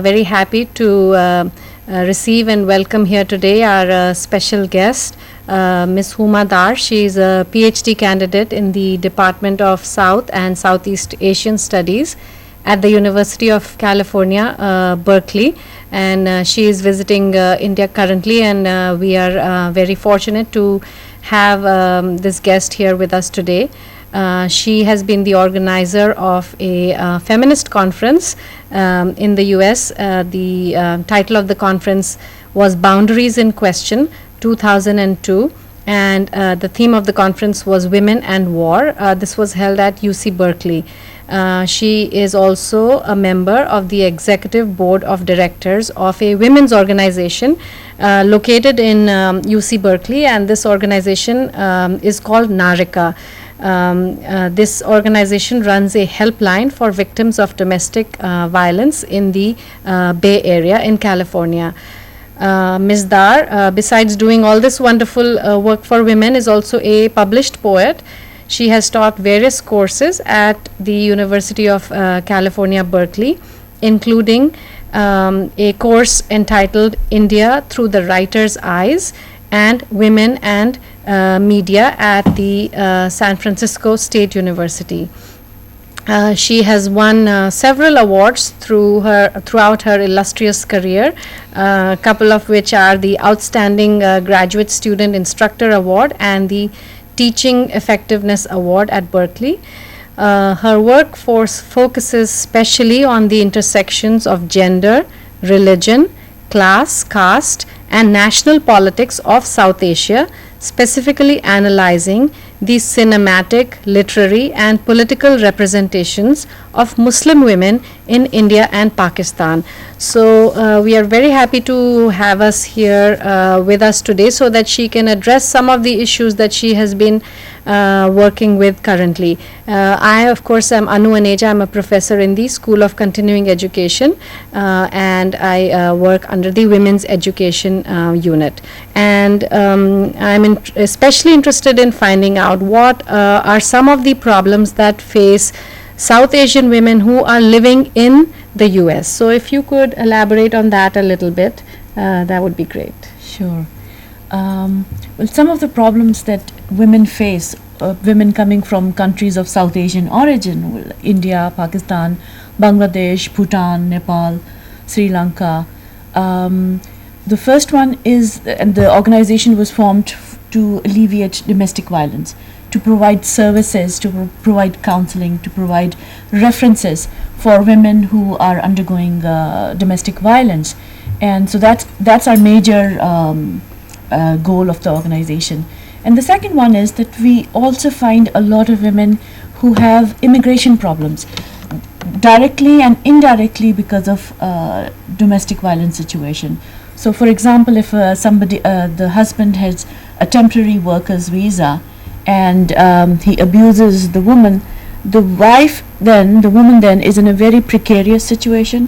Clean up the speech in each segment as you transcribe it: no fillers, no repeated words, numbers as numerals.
very happy to receive and welcome here today our special guest, Ms. Huma Dar. She is a PhD candidate in the Department of South and Southeast Asian Studies at the University of California, Berkeley, and she is visiting India currently, and we are very fortunate to have this guest here with us today. She has been the organizer of a feminist conference in the US. The title of the conference was Boundaries in Question 2002, and the theme of the conference was Women and War. This was held at UC Berkeley. She is also a member of the executive board of directors of a women's organization located in UC Berkeley, and this organization is called Narika. This organization runs a helpline for victims of domestic violence in the Bay Area in California. Ms. Dar, besides doing all this wonderful work for women, is also a published poet. She has taught various courses at the University of California, Berkeley, including a course entitled India Through the Writer's Eyes and Women and Media at the San Francisco State University. She has won several awards throughout her illustrious career, a couple of which are the Outstanding Graduate Student Instructor Award and the Teaching Effectiveness Award at Berkeley. Her work focuses specially on the intersections of gender, religion, class, caste, and national politics of South Asia, specifically analyzing the cinematic, literary, and political representations of Muslim women in India and Pakistan. So we are very happy to have us here with us today so that she can address some of the issues that she has been working with currently. I, of course, am Anu Aneja. I'm a professor in the School of Continuing Education, and I work under the Women's Education Unit. And I'm especially interested in finding out what are some of the problems that face South Asian women who are living in the US. So if you could elaborate on that a little bit, that would be great. Sure. Well, some of the problems that women face, women coming from countries of South Asian origin, India, Pakistan, Bangladesh, Bhutan, Nepal, Sri Lanka. The first one is, and the organization was formed to alleviate domestic violence, to provide services, to provide counseling, to provide references for women who are undergoing domestic violence. And so that's our major goal of the organization. And the second one is that we also find a lot of women who have immigration problems, directly and indirectly because of domestic violence situation. So for example, if the husband has a temporary worker's visa and he abuses the woman, the woman then is in a very precarious situation.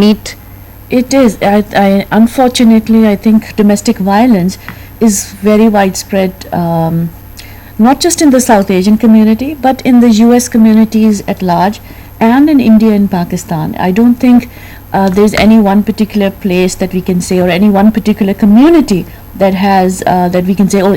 meet? It is. Unfortunately, I think domestic violence is very widespread, not just in the South Asian community, but in the US communities at large, and in India and Pakistan. I don't think there's any one particular place that we can say, or any one particular community that has that we can say, oh,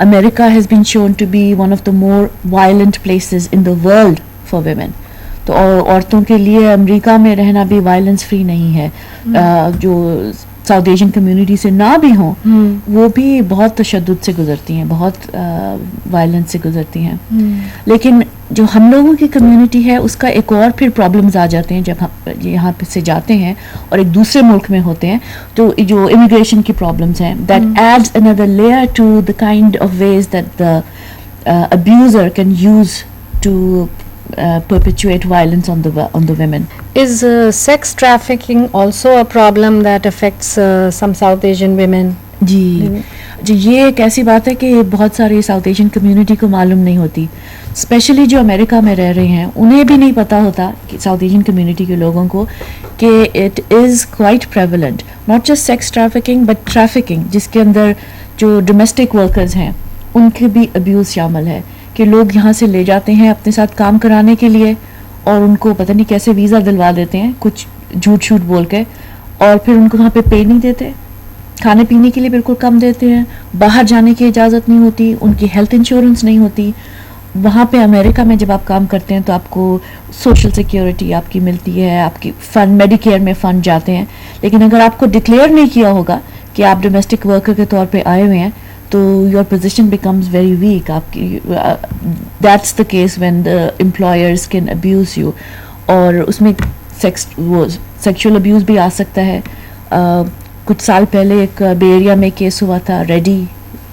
America has been shown to be one of the more violent places in the world for women. تو عورتوں کے لیے امریکہ میں رہنا بھی violence free نہیں ہے. جو ساؤتھ ایشین کمیونٹی سے نہ بھی ہوں وہ بھی بہت تشدد سے گزرتی ہیں, بہت وائلنس سے گزرتی ہیں. لیکن جو ہم لوگوں کی کمیونٹی ہے اس کا ایک اور پھر پرابلمز آ جاتے ہیں جب ہم یہاں پہ سے جاتے ہیں اور ایک دوسرے ملک میں ہوتے ہیں, تو جو امیگریشن کی پرابلمز ہیں, that adds another layer to the kind of ways that the abuser can use to perpetuate violence on the women. Is sex trafficking also a problem that affects some South Asian women? جی یہ ایک ایسی بات ہے کہ بہت ساری south Asian community کو معلوم نہیں ہوتی, اسپیشلی جو امریکہ میں رہ رہے ہیں انہیں بھی نہیں پتہ ہوتا کہ ساؤتھ ایشین کمیونٹی کے لوگوں کو کہ it is quite prevalent, not just sex trafficking but trafficking, جس کے اندر جو ڈومیسٹک ورکرز ہیں ان کے بھی ابیوز شامل ہے, کہ لوگ یہاں سے لے جاتے ہیں اپنے ساتھ کام کرانے کے لیے اور ان کو پتہ نہیں کیسے ویزا دلوا دیتے ہیں کچھ جھوٹ چھوٹ بول کے, اور پھر ان کو وہاں پہ پے نہیں دیتے, کھانے پینے کے لیے بالکل کم دیتے ہیں, باہر جانے کی اجازت نہیں ہوتی, ان کی ہیلتھ انشورنس نہیں ہوتی. وہاں پہ امریکہ میں جب آپ کام کرتے ہیں تو آپ کو سوشل سیکیورٹی آپ کی ملتی ہے, آپ کی فنڈ میڈیکیئر میں فنڈ جاتے ہیں, لیکن اگر آپ کو ڈکلیئر نہیں کیا ہوگا کہ آپ ڈومیسٹک ورکر کے طور پہ آئے ہوئے ہیں تو your position becomes very weak. آپ کی that's the case when the employers can abuse you, اور اس میں سیکشول ابیوز بھی آ سکتا ہے. کچھ سال پہلے ایک بے ایریا میں کیس ہوا تھا ریڈی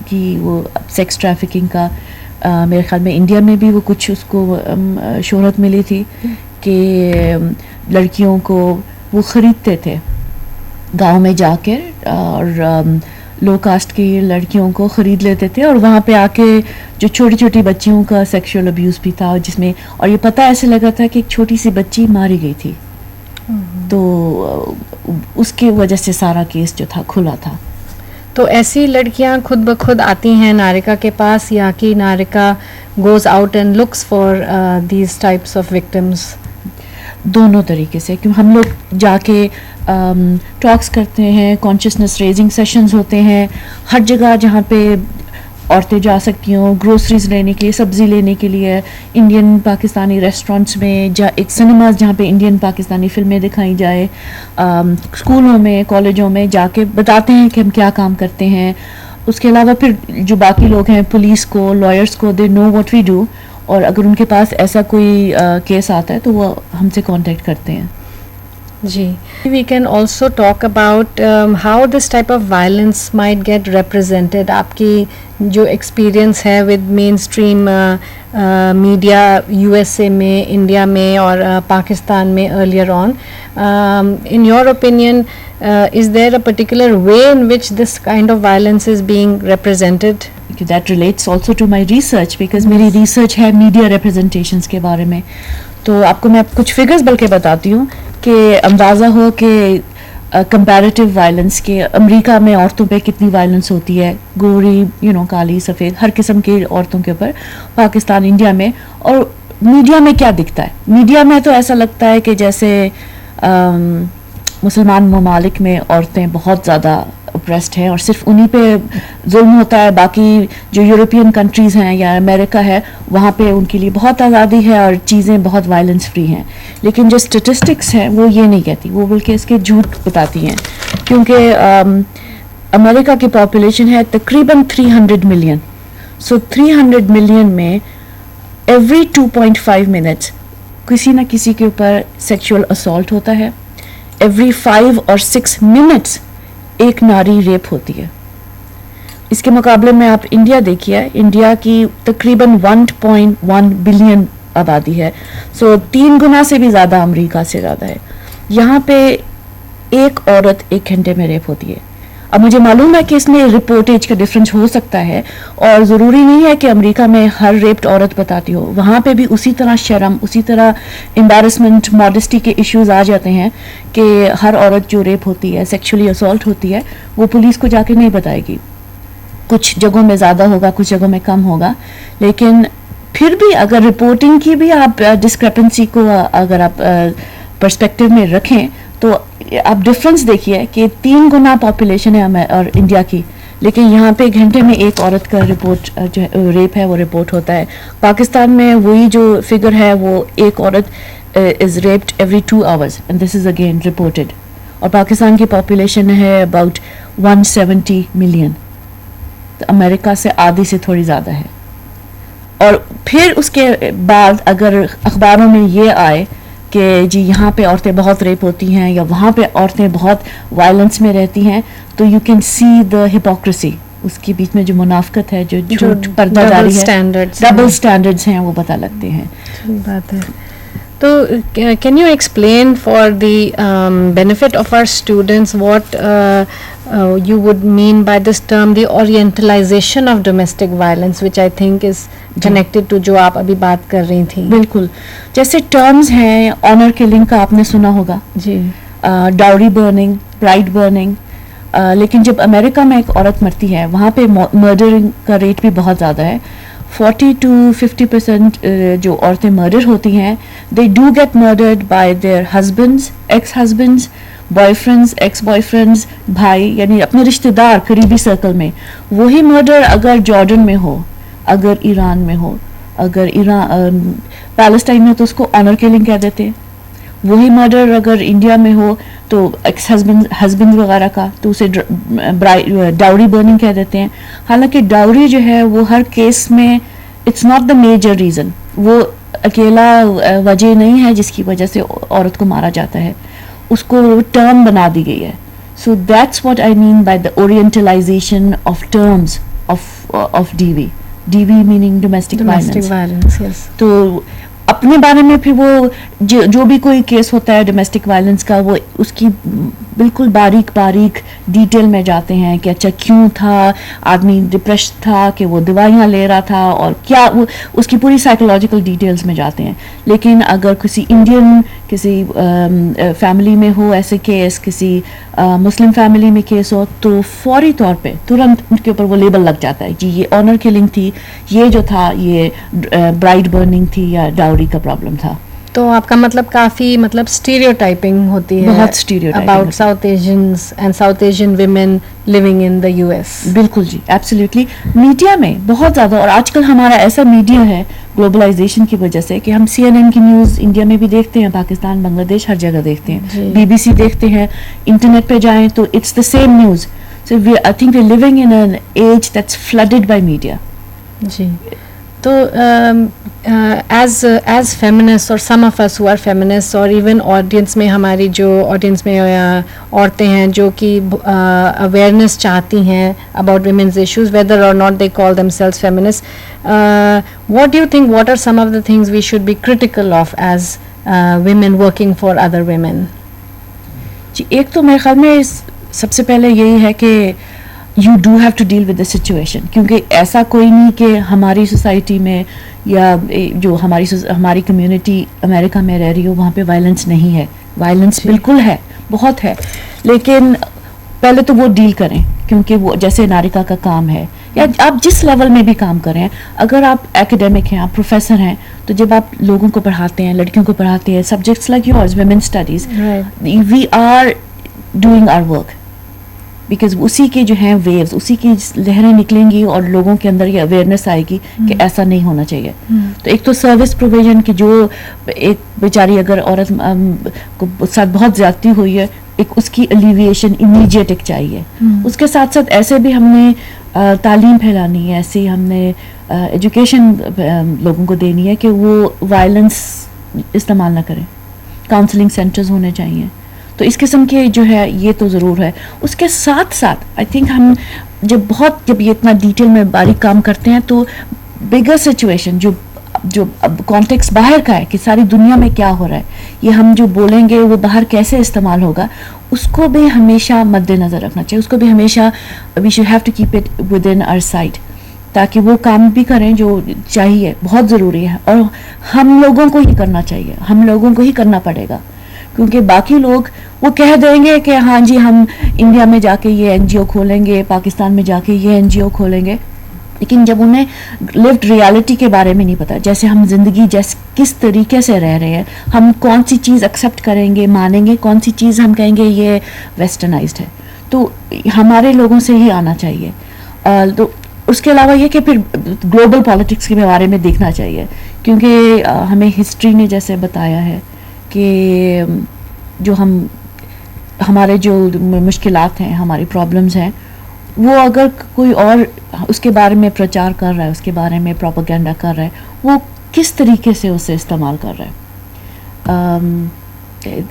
کی, وہ سیکس ٹریفکنگ کا. میرے خیال میں انڈیا میں بھی وہ کچھ اس کو شہرت ملی تھی کہ لڑکیوں کو وہ خریدتے تھے گاؤں میں جا کے, اور لو کاسٹ کی لڑکیوں کو خرید لیتے تھے, اور وہاں پہ آ کے جو چھوٹی چھوٹی بچیوں کا سیکشول ابیوز بھی تھا, جس میں اور یہ پتہ ایسے لگا تھا کہ ایک چھوٹی سی بچی ماری گئی تھی. تو اس کی وجہ سے سارا کیس جو تھا کھلا تھا. تو ایسی لڑکیاں خود بخود آتی ہیں نارکا کے پاس, یا کہ نارکا goes out and looks for these types of victims? دونوں طریقے سے, کہ ہم لوگ جا کے ٹاکس کرتے ہیں, کانشیسنس ریزنگ سیشنز ہوتے ہیں ہر جگہ جہاں پہ عورتیں جا سکتی ہوں, گروسریز لینے کے لیے, سبزی لینے کے لیے, انڈین پاکستانی ریسٹورینٹس میں, ایک سنیماز جہاں پہ انڈین پاکستانی فلمیں دکھائی جائے, اسکولوں میں کالجوں میں جا کے بتاتے ہیں کہ ہم کیا کام کرتے ہیں. اس کے علاوہ پھر جو باقی لوگ ہیں, پولیس کو, لائرس کو, دے نو واٹ وی ڈو, اور اگر ان کے پاس ایسا کوئی کیس آتا ہے تو وہ ہم سے کانٹیکٹ کرتے ہیں. جی, we can also talk about how this type of violence might get represented. آپ کی جو ایکسپیرئنس ہے with mainstream media U S A میں, انڈیا میں اور پاکستان میں earlier on, in your opinion is there a particular way in which this kind of violence is being represented? That relates also to my research, because میری research ہے media representations کے بارے میں. تو آپ کو میں کچھ فگرز بلکہ بتاتی ہوں کہ اندازہ ہو کہ کمپیریٹیو وائلنس کے امریکہ میں عورتوں پہ کتنی وائلنس ہوتی ہے, گوری, کالی, سفید, ہر قسم کی عورتوں کے اوپر پاکستان, انڈیا میں. اور میڈیا میں کیا دکھتا ہے؟ میڈیا میں تو ایسا لگتا ہے کہ جیسے مسلمان ممالک میں عورتیں بہت زیادہ اپریسڈ ہیں اور صرف انہی پہ ظلم ہوتا ہے, باقی جو یورپین کنٹریز ہیں یا امریکہ ہے وہاں پہ ان کے لیے بہت آزادی ہے اور چیزیں بہت وائلنس فری ہیں. لیکن جو اسٹیٹسٹکس ہیں وہ یہ نہیں کہتی, وہ بلکہ اس کے جھوٹ بتاتی ہیں, کیونکہ امریکہ کی پاپولیشن ہے تقریباً 300 ملین. سو 300 ملین میں ایوری 2.5 منٹس کسی نہ کسی کے اوپر سیکشول اسالٹ ہوتا ہے. ایوری 5 اور 6 منٹس ایک ناری ریپ ہوتی ہے. اس کے مقابلے میں آپ انڈیا دیکھیے, انڈیا کی تقریباً 1.1 بلین آبادی ہے, سو 3 گنا سے بھی زیادہ امریکہ سے زیادہ ہے. یہاں پہ ایک عورت 1 گھنٹے میں ریپ ہوتی ہے. اب مجھے معلوم ہے کہ اس میں رپورٹیج کا ڈفرینس ہو سکتا ہے, اور ضروری نہیں ہے کہ امریکہ میں ہر ریپڈ عورت بتاتی ہو, وہاں پہ بھی اسی طرح شرم, اسی طرح امبیرسمنٹ, ماڈسٹی کے ایشوز آ جاتے ہیں کہ ہر عورت جو ریپ ہوتی ہے, سیکشولی اسالٹ ہوتی ہے, وہ پولیس کو جا کے نہیں بتائے گی. کچھ جگہوں میں زیادہ ہوگا, کچھ جگہوں میں کم ہوگا, لیکن پھر بھی اگر رپورٹنگ کی بھی آپ ڈسکرپنسی کو اگر آپ پرسپیکٹو میں رکھیں تو آپ ڈفرینس دیکھیے کہ 3 گنا پاپولیشن ہے اور انڈیا کی, لیکن یہاں پہ گھنٹے میں 1 عورت کا رپورٹ جو ریپ ہے وہ رپورٹ ہوتا ہے. پاکستان میں وہی جو فگر ہے وہ 1 عورت is raped every 2 hours and this is again reported, اور پاکستان کی پاپولیشن ہے اباؤٹ 170 ملین, امریکہ سے آدھی سے تھوڑی زیادہ ہے. اور پھر اس کے بعد اگر اخباروں میں یہ آئے کہ جی یہاں پہ عورتیں بہت ریپ ہوتی ہیں یا وہاں پہ عورتیں بہت وائلنس میں رہتی ہیں, تو you can see the hypocrisy, اس کے بیچ میں جو منافقت ہے, جو جھوٹ پردہ داری ہے, ڈبل اسٹینڈرڈز ہیں, وہ پتہ لگتے ہیں. بات ہے. تو can you explain for the benefit of our students what you would mean by this term, the orientalization of domestic violence, which I think is connected to جو آپ ابھی بات کر رہی تھیں. بالکل, جیسے ٹرمز ہیں, آنر کلنگ کا آپ نے سنا ہوگا, جی, ڈاوری برننگ, برائڈ برننگ, لیکن جب امریکہ میں ایک عورت مرتی ہے وہاں پہ مرڈرنگ کا ریٹ بھی بہت زیادہ ہے. 40 to 50% جو عورتیں مرڈر ہوتی ہیں, they do get murdered by their husbands, ex-husbands, boyfriends, ex-boyfriends, بھائی, یعنی اپنے رشتہ دار قریبی سرکل میں. وہی مرڈر اگر جارڈن میں ہو, اگر ایران میں ہو, اگر پیلسٹائن میں تو اس کو آنر کلنگ کہہ دیتے ہیں. وہی مرڈر اگر انڈیا میں ہو تو ایکس ہسبینڈ وغیرہ کا, تو اسے ڈاوری برننگ کہہ دیتے ہیں. حالانکہ ڈاوری جو ہے وہ ہر کیس میں it's not the major reason, وہ اکیلا وجہ نہیں ہے جس کی وجہ سے عورت کو مارا جاتا ہے, اس کو ٹرم بنا دی گئی ہے. So that's what I mean by the orientalisation of terms of D V meaning domestic violence. yes. تو اپنے بارے میں پھر وہ جو بھی کوئی کیس ہوتا ہے ڈومیسٹک وائلنس کا, وہ اس کی بالکل باریک ڈیٹیل میں جاتے ہیں کہ اچھا کیوں تھا, آدمی ڈپریش تھا کہ وہ دوائیاں لے رہا تھا, اور کیا اس کی پوری سائیکولوجیکل ڈیٹیلز میں جاتے ہیں. لیکن اگر کسی انڈین کسی فیملی میں ہو ایسے کیس, کسی مسلم فیملی میں کیس ہو, تو فوری طور پہ ترنت ان کے اوپر وہ لیبل لگ جاتا ہے, جی یہ آنر کلنگ تھی, یہ جو تھا یہ برائڈ برننگ تھی یا ڈاوری کا پرابلم تھا. تو آپ کا مطلب کافی اسٹیریوٹائپنگ ہوتی ہے بہت stereotyping about South Asians and South Asian women living in the U S. بالکل جی, ایبسلیوٹلی. میڈیا میں بہت زیادہ, اور آج کل ہمارا ایسا میڈیا ہے گلوبلائزیشن کی وجہ سے کہ ہم CNN کی نیوز انڈیا میں بھی دیکھتے ہیں, پاکستان, بنگلہ دیش, ہر جگہ دیکھتے ہیں, BBC دیکھتے ہیں, انٹرنیٹ پہ جائیں تو it's the same news. So I think we are living in an age that's flooded by media. جی. تو ایز فیمنسٹ اور some of us who are feminist, اور ایون آڈینس میں ہماری جو آڈینس میں عورتیں ہیں جو کہ اویئرنیس چاہتی ہیں about women's issues, whether or not they call themselves feminist, what do you think what are some of the things we should be critical of as women working for other women? جی, ایک تو میرے خیال میں سب سے پہلے یہی ہے کہ you do have to deal with the situation, کیونکہ ایسا کوئی نہیں کہ ہماری سوسائٹی میں یا جو ہماری کمیونٹی امریکہ میں رہ رہی ہو وہاں پہ وائلنس نہیں ہے. وائلنس بالکل ہے, بہت ہے, لیکن پہلے تو وہ ڈیل کریں, کیونکہ وہ جیسے نارکا کا کام ہے یا آپ جس لیول میں بھی کام کریں, اگر آپ ایکیڈیمک ہیں, آپ پروفیسر ہیں, تو جب آپ لوگوں کو پڑھاتے ہیں, لڑکیوں کو پڑھاتے ہیں, subjects like yours, women studies, we are doing our work, because اسی کے جو ہیں ویوز, اسی کی لہریں نکلیں گی اور لوگوں کے اندر یہ اویئرنیس آئے گی کہ ایسا نہیں ہونا چاہیے. تو ایک تو سروس پروویژن کی, جو ایک بیچاری اگر عورت کو ساتھ بہت زیادتی ہوئی ہے, ایک اس کی الیویشن امیڈیٹ ایک چاہیے. اس کے ساتھ ساتھ ایسے بھی ہم نے تعلیم پھیلانی ہے, ایسی ہم نے ایجوکیشن لوگوں کو دینی ہے کہ وہ وائلنس استعمال نہ کریں. کاؤنسلنگ سینٹرز ہونے چاہیے. تو اس قسم کے جو ہے یہ تو ضرور ہے. اس کے ساتھ ساتھ آئی تھنک ہم جب یہ اتنا ڈیٹیل میں باریک کام کرتے ہیں تو بگر سچویشن جو جو اب کانٹیکس باہر کا ہے کہ ساری دنیا میں کیا ہو رہا ہے, یہ ہم جو بولیں گے وہ باہر کیسے استعمال ہوگا, اس کو بھی ہمیشہ مد نظر رکھنا چاہیے. اس کو بھی ہمیشہ we should have to keep it within our sight, تاکہ وہ کام بھی کریں جو چاہیے, بہت ضروری ہے. اور ہم لوگوں کو ہی کرنا چاہیے, ہم لوگوں کو ہی کرنا پڑے گا, کیونکہ باقی لوگ وہ کہہ دیں گے کہ ہاں جی ہم انڈیا میں جا کے یہ این جی او کھولیں گے, پاکستان میں جا کے یہ این جی او کھولیں گے, لیکن جب انہیں لیوڈ ریالٹی کے بارے میں نہیں پتا, جیسے ہم زندگی کس طریقے سے رہ رہے ہیں, ہم کون سی چیز ایکسیپٹ کریں گے, مانیں گے, کون سی چیز ہم کہیں گے یہ ویسٹرنائزڈ ہے, تو ہمارے لوگوں سے ہی آنا چاہیے. تو اس کے علاوہ یہ کہ پھر گلوبل پالیٹکس کے بارے میں دیکھنا چاہیے, کیونکہ ہمیں ہسٹری نے جیسے بتایا ہے کہ جو ہمارے جو مشکلات ہیں, ہماری پرابلمز ہیں, وہ اگر کوئی اور اس کے بارے میں پرچار کر رہا ہے, اس کے بارے میں پروپیگنڈا کر رہا ہے, وہ کس طریقے سے اسے استعمال کر رہا ہے.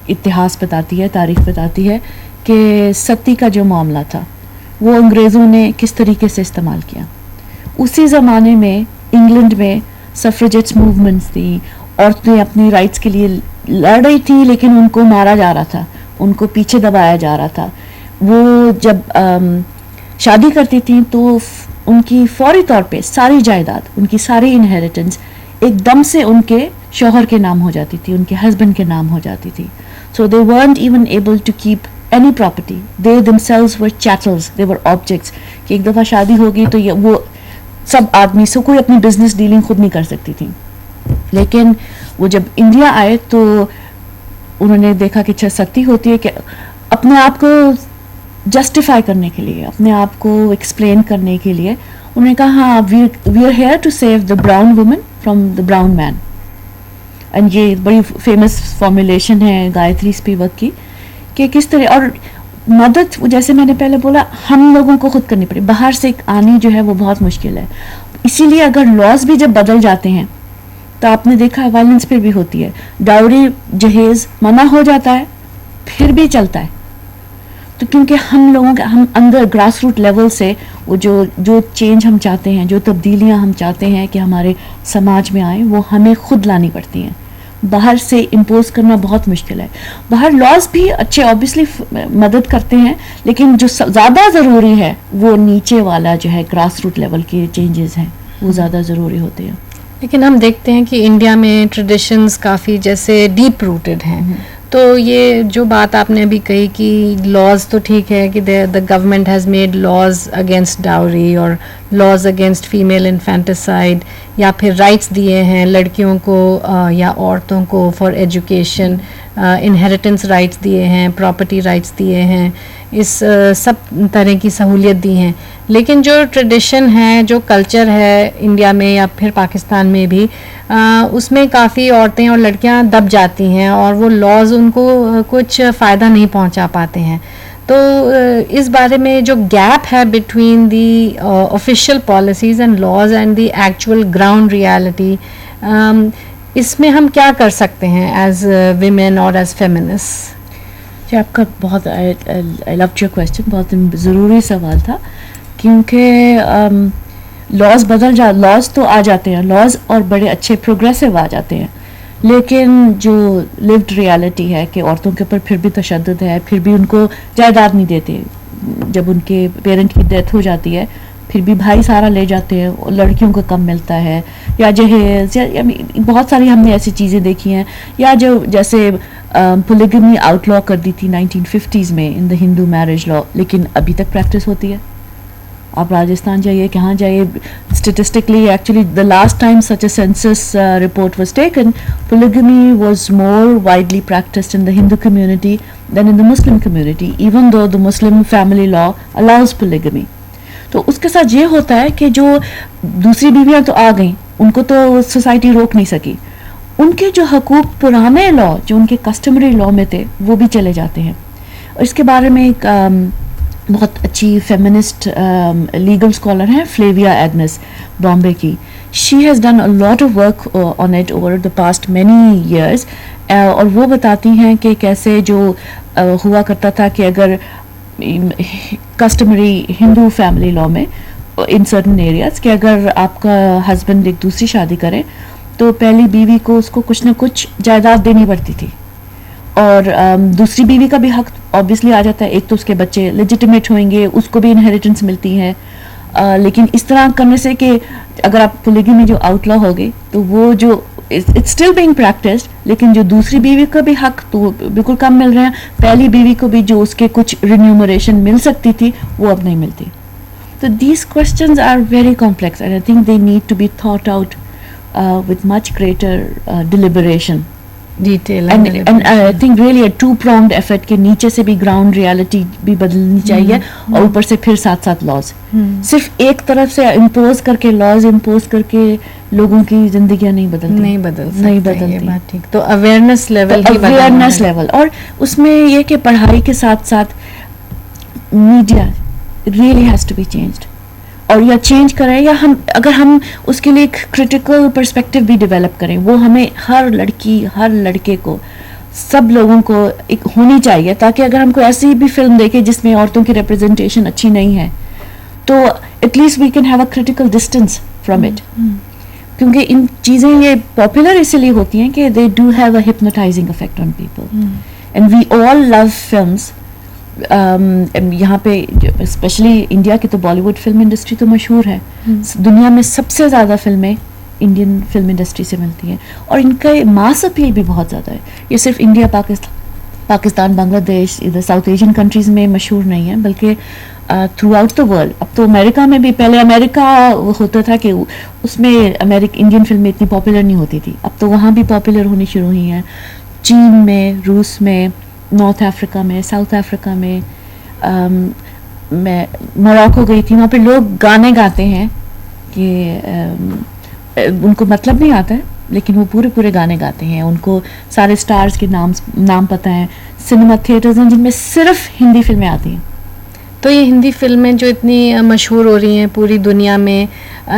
اتہاس بتاتی ہے, تاریخ بتاتی ہے کہ ستی کا جو معاملہ تھا وہ انگریزوں نے کس طریقے سے استعمال کیا. اسی زمانے میں انگلینڈ میں سفریجٹس موومنٹس تھیں, عورتیں اپنی رائٹس کے لیے لڑ رہی تھیں, لیکن ان کو مارا جا رہا تھا, ان کو پیچھے دبایا جا رہا تھا. وہ جب شادی کرتی تھیں تو ان کی فوری طور پہ ساری جائیداد, ان کی ساری انہیریٹنس ایک دم سے ان کے شوہر کے نام ہو جاتی تھی, ان کے ہسبینڈ کے نام ہو جاتی تھی. So they weren't even able to keep any property, they themselves were chattels, they were objects. کہ ایک دفعہ شادی ہوگی تو یہ وہ سب آدمی سے کوئی اپنی بزنس ڈیلنگ خود نہیں کر سکتی تھی. لیکن وہ جب انڈیا آئے تو انہوں نے دیکھا کہ اچھا ستی ہوتی ہے, کہ اپنے آپ کو جسٹیفائی کرنے کے لیے, اپنے آپ کو ایکسپلین کرنے کے لیے انہوں نے کہا ہاں we are here to save the brown woman from the brown man. And یہ بڑی فیمس فارمولیشن ہے گایتری اسپیوک کی کہ کس طرح, اور مدد جیسے میں نے پہلے بولا ہم لوگوں کو خود کرنی پڑی, باہر سے آنی جو ہے وہ بہت مشکل ہے. اسی لیے اگر لاز بھی جب بدل جاتے ہیں تو آپ نے دیکھا وائلنس پھر بھی ہوتی ہے, ڈاوری جہیز منع ہو جاتا ہے پھر بھی چلتا ہے. تو کیونکہ ہم لوگوں کے ہم اندر گراس روٹ لیول سے وہ جو چینج ہم چاہتے ہیں, جو تبدیلیاں ہم چاہتے ہیں کہ ہمارے سماج میں آئیں, وہ ہمیں خود لانی پڑتی ہیں, باہر سے امپوز کرنا بہت مشکل ہے. باہر لاز بھی اچھے آبویسلی مدد کرتے ہیں, لیکن جو زیادہ ضروری ہے وہ نیچے والا جو ہے گراس روٹ لیول کے چینجز ہیں, وہ زیادہ ضروری ہوتے ہیں. لیکن ہم دیکھتے ہیں کہ انڈیا میں ٹریڈیشنز کافی جیسے ڈیپ روٹڈ ہیں, تو یہ جو بات آپ نے ابھی کہی کہ لاز تو ٹھیک ہے کہ the government has made laws against dowry اور لاز اگینسٹ فیمیل انفینٹیسائڈ, یا پھر رائٹس دیے ہیں لڑکیوں کو یا عورتوں کو فار ایجوکیشن, انہیریٹنس رائٹس دیے ہیں, پراپرٹی رائٹس دیے ہیں, اس سب طرح کی سہولیت دی ہیں. لیکن جو ٹریڈیشن ہے, جو کلچر ہے انڈیا میں یا پھر پاکستان میں بھی, اس میں کافی عورتیں اور لڑکیاں دب جاتی ہیں اور وہ لاز ان کو کچھ فائدہ نہیں پہنچا پاتے ہیں. تو اس بارے میں جو گیپ ہے between the official policies and laws and the actual ground reality, اس میں ہم کیا کر سکتے ہیں ایز ویمن اور ایز فیمنسٹ؟ جی آپ کا بہت آئی لو یور کویسچن, بہت ضروری سوال تھا, کیونکہ لاز لاز تو آ جاتے ہیں, لاز اور بڑے اچھے پروگریسو آ جاتے ہیں, لیکن جو لیوڈ ریالٹی ہے کہ عورتوں کے اوپر پھر بھی تشدد ہے, پھر بھی ان کو جائیداد نہیں دیتے, جب ان کے پیرنٹ کی ڈیتھ ہو جاتی ہے پھر بھی بھائی سارا لے جاتے ہیں, لڑکیوں کو کم ملتا ہے, یا جہیز, یا بہت ساری ہم نے ایسی چیزیں دیکھی ہیں, یا جو جیسے پولیگمی آؤٹ لا کر دی تھی 1950s میں ان دا ہندو میرج لا, لیکن ابھی تک پریکٹس ہوتی ہے. آپ راجستھان جائیے, کہاں جائیے, statistically actually the last time such a census report was taken, polygamy was more widely practiced in the Hindu community than in the Muslim community, even though the Muslim family law allows polygamy. تو اس کے ساتھ یہ ہوتا ہے کہ جو دوسری بیویاں تو آ گئیں, ان کو تو سوسائٹی روک نہیں سکی, ان کے جو حقوق پرانے لا جو ان کے کسٹمری لا میں تھے وہ بھی چلے جاتے ہیں. اور اس کے بارے میں ایک بہت اچھی فیمنسٹ لیگل اسکالر ہیں فلیویا ایگنس بامبے کی. She has done a lot of work on it over the past many years, اور وہ بتاتی ہیں کہ کیسے جو ہوا کرتا تھا کہ اگر کسٹمری ہندو فیملی لا میں ان سرٹن ایریاز کہ اگر آپ کا ہسبینڈ ایک دوسری شادی کرے تو پہلی بیوی کو اس کو کچھ نہ کچھ جائیداد دینی پڑتی تھی, اور دوسری بیوی کا بھی حق آبویسلی آ جاتا ہے. ایک تو اس کے بچے لیجیٹیمیٹ ہوئیں گے, اس کو بھی انہیریٹنس ملتی ہے, لیکن اس طرح کرنے سے کہ اگر آپ پولیگمی جو آؤٹلا ہو گئی تو وہ جو اٹس اسٹل بینگ پریکٹسڈ, لیکن جو دوسری بیوی کا بھی حق تو بالکل کم مل رہے ہیں, پہلی بیوی کو بھی جو اس کے کچھ رینیومریشن مل سکتی تھی وہ اب نہیں ملتی. تو these questions are very complex and I think they need to be thought out with much greater deliberation, detail and I think really a two-pronged effort کہ نیچے سے بھی گراؤنڈ ریالٹی بھی بدلنی چاہیے, اور اوپر سے پھر ساتھ ساتھ لاز. صرف ایک طرف سے امپوز کر کے لاز امپوز کر کے لوگوں کی زندگیاں نہیں بدلتی. بات ٹھیک. تو اویئرنیس لیول اویئرنیس لیول, اور اس میں یہ کہ پڑھائی کے ساتھ ساتھ media really has to be changed, اور یا چینج کریں, یا اگر ہم اس کے لیے ایک کریٹیکل پرسپیکٹو بھی ڈیولپ کریں, وہ ہمیں ہر لڑکی ہر لڑکے کو سب لوگوں کو ایک ہونی چاہیے, تاکہ اگر ہم کوئی ایسی بھی فلم دیکھیں جس میں عورتوں کی ریپرزنٹیشن اچھی نہیں ہے تو at least we can have a critical distance from it. کیونکہ ان چیزیں یہ پاپولر اسی لیے ہوتی ہیں کہ they do have a hypnotising effect on people, and we all love films. یہاں پہ اسپیشلی انڈیا کی تو بالی ووڈ فلم انڈسٹری تو مشہور ہے, دنیا میں سب سے زیادہ فلمیں انڈین فلم انڈسٹری سے ملتی ہیں, اور ان کا ماس اپیل بھی بہت زیادہ ہے. یہ صرف انڈیا پاکستان بنگلہ دیش ادھر ساؤتھ ایشین کنٹریز میں مشہور نہیں ہے, بلکہ تھرو آؤٹ دا ورلڈ. اب تو امریکہ میں بھی, پہلے امریکہ ہوتا تھا کہ اس میں انڈین فلمیں اتنی پاپولر نہیں ہوتی تھی, اب تو وہاں بھی پاپولر ہونی شروع ہوئی ہیں. چین میں, روس میں, نارتھ افریقہ میں, ساؤتھ افریقہ میں, میں موراکو گئی تھی, وہاں پہ لوگ گانے گاتے ہیں کہ ان کو مطلب نہیں آتا ہے لیکن وہ پورے گانے گاتے ہیں, ان کو سارے سٹارز کے نام پتہ ہیں. سنیما تھیٹرز ہیں جن میں صرف ہندی فلمیں آتی ہیں. تو یہ ہندی فلمیں جو اتنی مشہور ہو رہی ہیں پوری دنیا میں,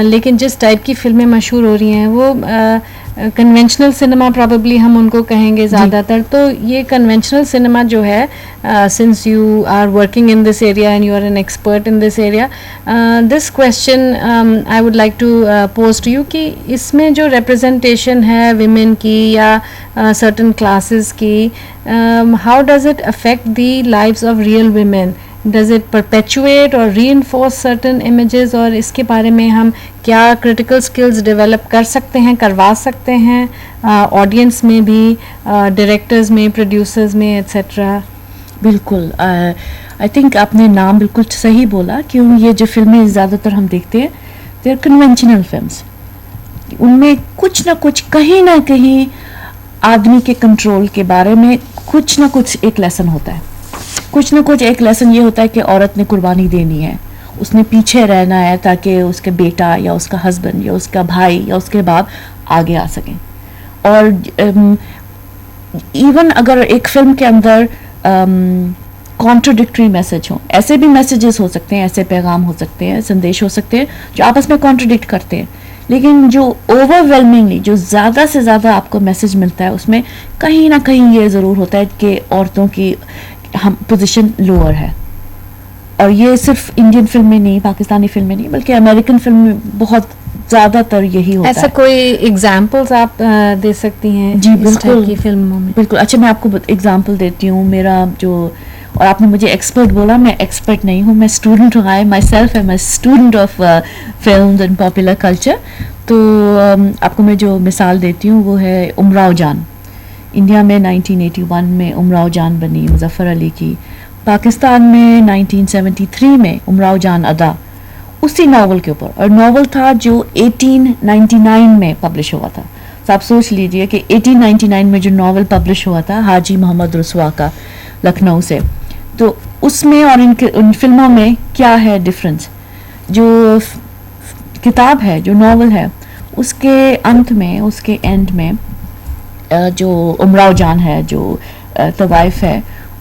لیکن جس ٹائپ کی فلمیں مشہور ہو رہی ہیں وہ کنونشنل سنیما پرابیبلی ہم ان کو کہیں گے زیادہ تر. تو یہ کنونشنل سنیما جو ہے, since you are working in this area and you are an expert in this area, this question I would like to pose to you کہ اس میں جو ریپرزنٹیشن ہے ویمن کی یا سرٹن کلاسز کی, how does it affect the lives of real women? Does it perpetuate اور ری enforce certain images, اور اس کے بارے میں ہم کیا کریٹیکل اسکلز ڈیولپ کر سکتے ہیں, کروا سکتے ہیں آڈینس میں بھی, ڈائریکٹرز میں, پروڈیوسرز میں, ایٹسیٹرا؟ بالکل, آئی تھنک آپ نے نام بالکل صحیح بولا, کیوں یہ جو فلمیں زیادہ تر ہم دیکھتے ہیں دے آر کنونشنل فلمس. ان میں کچھ نہ کچھ کہیں نہ کہیں آدمی کے کنٹرول کے بارے میں کچھ نہ کچھ ایک لیسن ہوتا ہے. کچھ نہ کچھ ایک لیسن یہ ہوتا ہے کہ عورت نے قربانی دینی ہے, اس نے پیچھے رہنا ہے تاکہ اس کے بیٹا یا اس کا ہسبینڈ یا اس کا بھائی یا اس کے باپ آگے آ سکیں. اور ایون اگر ایک فلم کے اندر کانٹرڈکٹری میسج ہوں, ایسے بھی میسیجز ہو سکتے ہیں, ایسے پیغام ہو سکتے ہیں, سندیش ہو سکتے ہیں جو آپس میں کانٹرڈکٹ کرتے ہیں, لیکن جو اوور ویلمنگلی جو زیادہ سے زیادہ آپ کو میسج ملتا ہے اس میں کہیں نہ کہیں یہ ضرور ہوتا ہے کہ عورتوں کی پوزیشن لوور ہے. اور یہ صرف انڈین فلم میں نہیں, پاکستانی فلم میں نہیں, بلکہ امریکن فلم میں بہت زیادہ تر یہی ہوتا ہے. ایسا کوئی ایگزامپلز آپ دے سکتی ہیں؟ جی بالکل, کی فلموں میں بالکل. اچھا میں آپ کو ایگزامپل دیتی ہوں. میرا جو, اور آپ نے مجھے ایکسپرٹ بولا, میں ایکسپرٹ نہیں ہوں, میں اسٹوڈنٹ ہوں. I myself am a student of films and popular culture. تو آپ کو میں جو مثال دیتی ہوں وہ ہے امراؤ جان. انڈیا میں 1981 میں امراؤ جان بنی مظفر علی کی. پاکستان میں 1973 میں امراؤ جان ادا, اسی ناول کے اوپر, اور ناول تھا جو 1899 میں پبلش ہوا تھا. تو آپ سوچ لیجئے کہ 1899 میں جو ناول پبلش ہوا تھا حاجی محمد رسوا کا لکھنؤ سے, تو اس میں اور ان فلموں میں کیا ہے ڈفرینس. جو کتاب ہے, جو ناول ہے, اس کے انت میں, اس کے اینڈ میں جو امراؤ جان ہے, جو طوائف ہے,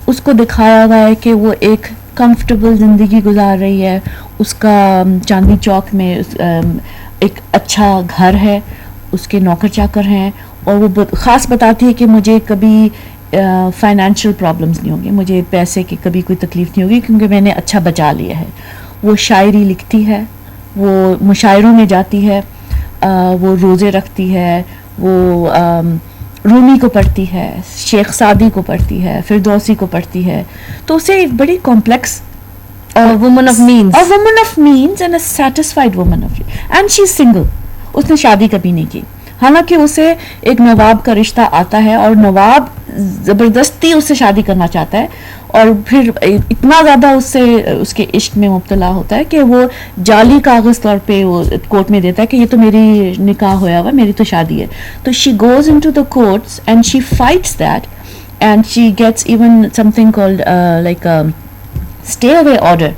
اس کو دکھایا ہوا ہے کہ وہ ایک کمفرٹیبل زندگی گزار رہی ہے. اس کا چاندنی چوک میں ایک اچھا گھر ہے, اس کے نوکر چاکر ہیں, اور وہ خاص بتاتی ہے کہ مجھے کبھی فائنینشیل پرابلمس نہیں ہوں گے, مجھے پیسے کی کبھی کوئی تکلیف نہیں ہوگی کیونکہ میں نے اچھا بچا لیا ہے. وہ شاعری لکھتی ہے, وہ مشاعروں میں جاتی ہے, وہ روزے رکھتی ہے, وہ رومی کو پڑھتی ہے, شیخ سعدی کو پڑھتی ہے, فردوسی کو پڑھتی ہے, تو اسے ایک بڑی complex woman of means. A woman of means and a satisfied woman of and she's single. اس نے شادی کبھی نہیں کی, حالانکہ اسے ایک نواب کا رشتہ آتا ہے اور نواب زبردستی اس سے شادی کرنا چاہتا ہے, اور پھر اتنا زیادہ اس سے اس کے عشق میں مبتلا ہوتا ہے کہ وہ جعلی کاغذ طور پہ وہ کورٹ میں دیتا ہے کہ یہ تو میری نکاح ہوا ہوا, میری تو شادی ہے. تو she goes into the courts and she fights that and she gets even something called like stay away order,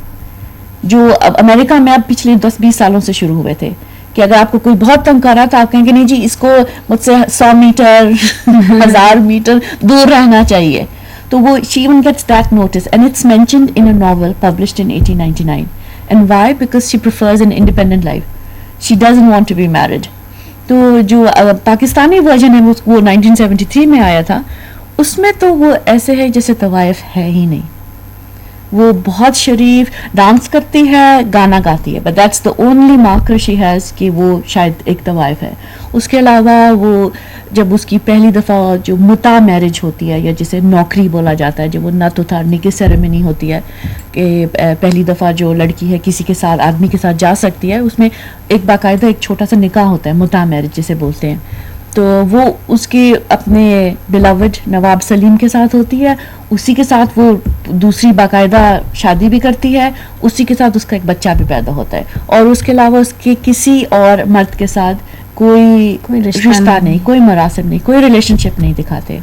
جو اب امریکہ میں اب پچھلے 10-20 سالوں سے شروع ہوئے تھے, کہ اگر آپ کو کوئی بہت تنگ کر رہا تو آپ کہیں گے نہیں جی اس کو مجھ سے 100 میٹر 1000 میٹر دور رہنا چاہیے. تو وہ she even gets that notice and it's mentioned in a novel published in 1899. And why? Because she prefers an independent life. She doesn't want to be married. تو جو پاکستانی ورژن ہے وہ 1973 میں آیا تھا, اس میں تو وہ ایسے ہے جیسے طوائف ہے ہی نہیں. وہ بہت شریف ڈانس کرتی ہے, گانا گاتی ہے, but that's the only marker she has کہ وہ شاید ایک طوائف ہے. اس کے علاوہ وہ جب اس کی پہلی دفعہ جو متا میرج ہوتی ہے یا جسے نوکری بولا جاتا ہے, جب وہ نت اتارنے کی سیریمنی ہوتی ہے کہ پہلی دفعہ جو لڑکی ہے کسی کے ساتھ آدمی کے ساتھ جا سکتی ہے, اس میں ایک باقاعدہ ایک چھوٹا سا نکاح ہوتا ہے, متا میرج جسے بولتے ہیں. تو وہ اس کی اپنے بلاوڈ نواب سلیم کے ساتھ ہوتی ہے, اسی کے ساتھ وہ دوسری باقاعدہ شادی بھی کرتی ہے, اسی کے ساتھ اس کا ایک بچہ بھی پیدا ہوتا ہے, اور اس کے علاوہ اس کے کسی اور مرد کے ساتھ کوئی رشتہ نہیں, کوئی مراسم نہیں, کوئی ریلیشن شپ نہیں دکھاتے.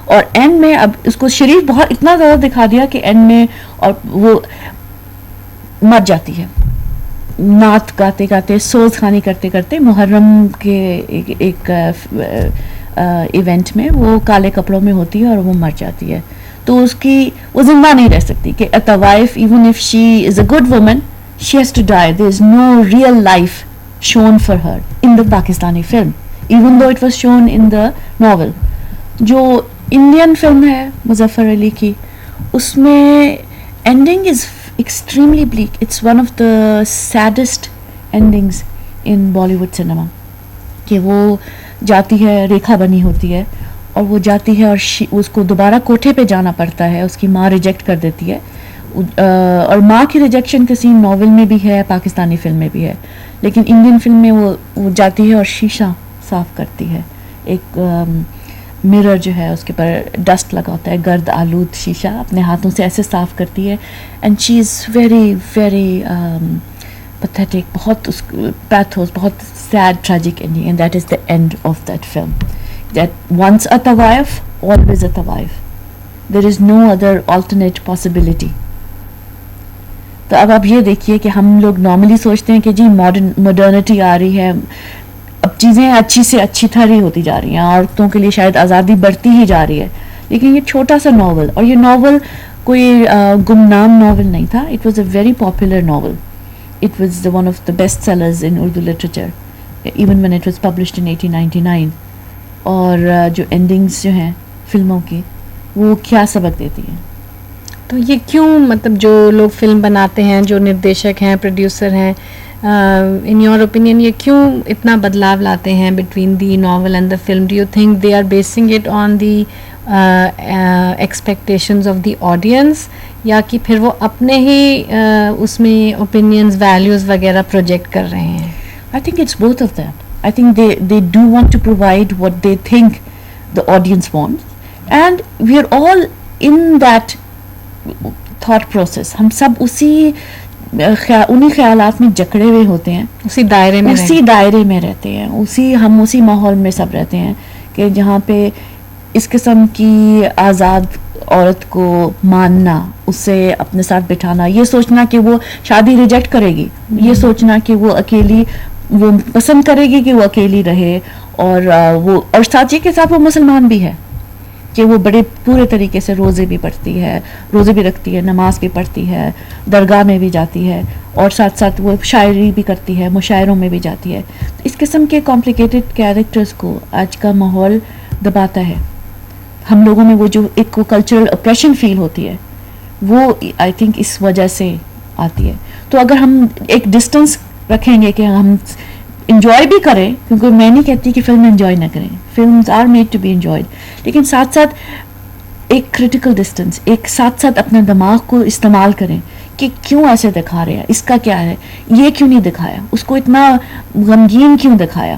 اور اینڈ میں اب اس کو شریف بہت اتنا زیادہ دکھا دیا کہ اینڈ میں اور وہ مر جاتی ہے, نعت گاتے گاتے, سوز خوانی کرتے کرتے, محرم کے ایک ایونٹ میں وہ کالے کپڑوں میں ہوتی ہے اور وہ مر جاتی ہے. تو اس کی وہ زندہ نہیں رہ سکتی کہ a wife even if she is a good woman she has to die. there is no real life shown for her in the Pakistani film even though it was shown in the novel. جو Indian film ہے مظفر علی کی, اس میں ending is extremely bleak. It's one of the saddest endings in Bollywood cinema. کہ وہ جاتی ہے, ریکھا بنی ہوتی ہے, اور وہ جاتی ہے اور اس کو دوبارہ کوٹھے پہ جانا پڑتا ہے, اس کی ماں ریجیکٹ کر دیتی ہے, اور ماں کی ریجیکشن کا سین ناول میں بھی ہے, پاکستانی فلم میں بھی ہے, لیکن انڈین فلم میں وہ جاتی ہے اور شیشہ صاف کرتی ہے, ایک مرر جو ہے اس کے پر ڈسٹ لگا ہوتا ہے, گرد آلود شیشہ, اپنے ہاتھوں سے ایسے صاف کرتی ہے. And she is very very pathetic, بہت اس پیتھوس, بہت sad tragic ending, and that is the end of that film. That once a طوائف always a طوائف, there is no other alternate possibility. تو اب آپ یہ دیکھیے کہ ہم لوگ نارملی سوچتے ہیں کہ جی ماڈرنٹی آ رہی ہے, اب چیزیں اچھی سے اچھی طرح ہوتی جا رہی ہیں, عورتوں کے لیے شاید آزادی بڑھتی ہی جا رہی ہے, لیکن یہ چھوٹا سا ناول, اور یہ ناول کوئی گمنام ناول نہیں تھا, it was a very popular novel, it was one of the best sellers in Urdu literature even when it was published in 1899. اور جو اینڈنگس جو ہیں فلموں کی وہ کیا سبق دیتی ہیں. تو یہ کیوں, مطلب جو لوگ فلم بناتے ہیں, جو نردیشک ہیں, پروڈیوسر ہیں, ان یور اوپینین یہ کیوں اتنا بدلاؤ لاتے ہیں between the novel and the film? Do you think they are basing it on the expectations of the audience, یا کہ پھر وہ اپنے ہی اس میں اوپینینز, ویلیوز وغیرہ پروجیکٹ کر رہے ہیں؟ I think it's both of them. I think they do want to provide what they think the audience wants, and we are all in that thought process. ہم سب انہی خیالات میں جکڑے ہوئے ہوتے ہیں, اسی دائرے میں رہتے ہیں, ہم اسی ماحول میں سب رہتے ہیں کہ جہاں پہ اس قسم کی آزاد عورت کو ماننا, اسے اپنے ساتھ بٹھانا, یہ سوچنا کہ وہ شادی ریجیکٹ کرے گی, یہ سوچنا کہ وہ اکیلی, وہ پسند کرے گی کہ وہ اکیلی رہے, اور ساتھ ہی کے ساتھ وہ مسلمان بھی ہے کہ وہ بڑے پورے طریقے سے روزے بھی پڑھتی ہے, روزے بھی رکھتی ہے, نماز بھی پڑھتی ہے, درگاہ میں بھی جاتی ہے, اور ساتھ ساتھ وہ شاعری بھی کرتی ہے, مشاعروں میں بھی جاتی ہے. اس قسم کے کمپلیکیٹڈ کیریکٹرز کو آج کا ماحول دباتا ہے. ہم لوگوں میں وہ جو ایک کلچرل اپریشن فیل ہوتی ہے وہ آئی تھنک اس وجہ سے آتی ہے. تو اگر ہم ایک ڈسٹینس رکھیں گے کہ ہم انجوائے بھی کریں, کیونکہ میں نہیں کہتی کہ فلم انجوائے نہ کریں, films are made to be enjoyed, لیکن ساتھ ساتھ ایک کریٹیکل ڈسٹینس, ایک ساتھ ساتھ اپنے دماغ کو استعمال کریں کہ کیوں ایسے دکھا رہے ہیں, اس کا کیا ہے, یہ کیوں نہیں دکھایا, اس کو اتنا غمگین کیوں دکھایا.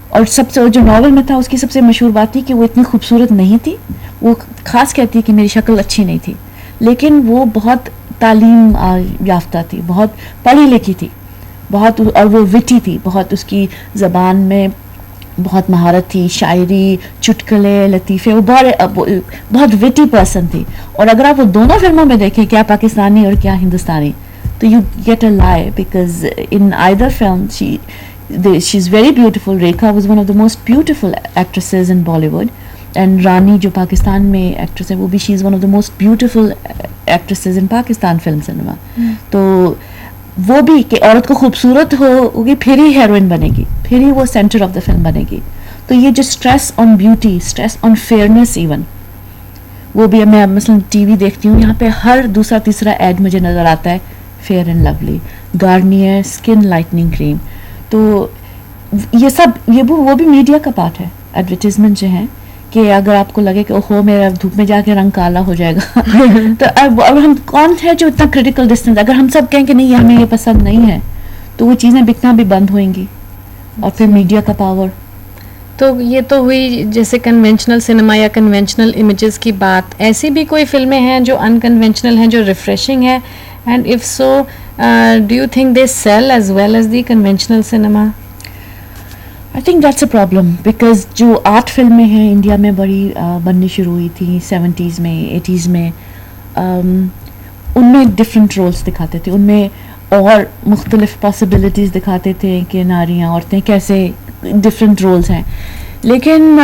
اور سب سے جو ناول میں تھا اس کی سب سے مشہور بات تھی کہ وہ اتنی خوبصورت نہیں تھی, وہ خاص کہتی ہے کہ میری شکل اچھی نہیں تھی, لیکن وہ بہت تعلیم یافتہ تھی, بہت پڑھی لکھی تھی, بہت, اور وہ وٹی تھی, بہت اس کی زبان میں بہت مہارت تھی, شاعری, چٹکلے, لطیفے, وہ بہت وٹی پرسن تھی. اور اگر آپ وہ دونوں فلموں میں دیکھیں, کیا پاکستانی اور کیا ہندوستانی, تو you get a lie, because in either film she is very beautiful. Rekha was one of the most beautiful actresses in Bollywood, and Rani جو پاکستان میں ایکٹریس ہے وہ بھی she is one of the most beautiful actresses in Pakistan film cinema. تو وہ بھی کہ عورت کو خوبصورت ہوگی پھر ہی ہیروئن بنے گی, پھر ہی وہ سینٹر آف دا فلم بنے گی. تو یہ جو stress on beauty, stress on fairness even, وہ بھی میں مثلاً ٹی وی دیکھتی ہوں, یہاں پہ ہر دوسرا تیسرا ایڈ مجھے نظر آتا ہے Fair and Lovely, Garnier skin lightening cream. تو یہ سب وہ بھی میڈیا کا پارٹ ہے, ایڈورٹیزمنٹ جو ہیں, کہ اگر آپ کو لگے کہ اوہو میرا دھوپ میں جا کے رنگ کالا ہو جائے گا تو اب ہم کون ہے جو اتنا کریٹیکل ڈسٹینس, اگر ہم سب کہیں کہ نہیں ہمیں یہ پسند نہیں ہے تو وہ چیزیں بکنا بھی بند ہوئیں گی. اور پھر میڈیا کا پاور. تو یہ تو ہوئی جیسے کنونشنل سنیما یا کنونشنل امیجز کی بات. ایسی بھی کوئی فلمیں ہیں جو انکنونشنل ہیں, جو ریفریشنگ ہے, and if so do you think they sell as well as the conventional cinema? I think that's a problem, because جو آرٹ فلمیں ہیں انڈیا میں بڑی بننی شروع ہوئی تھیں 70s میں 80s میں, ان میں ڈفرینٹ رولس دکھاتے تھے, ان میں اور مختلف پاسبلٹیز دکھاتے تھے کہ ناریاں, عورتیں کیسے ڈفرینٹ رولس ہیں, لیکن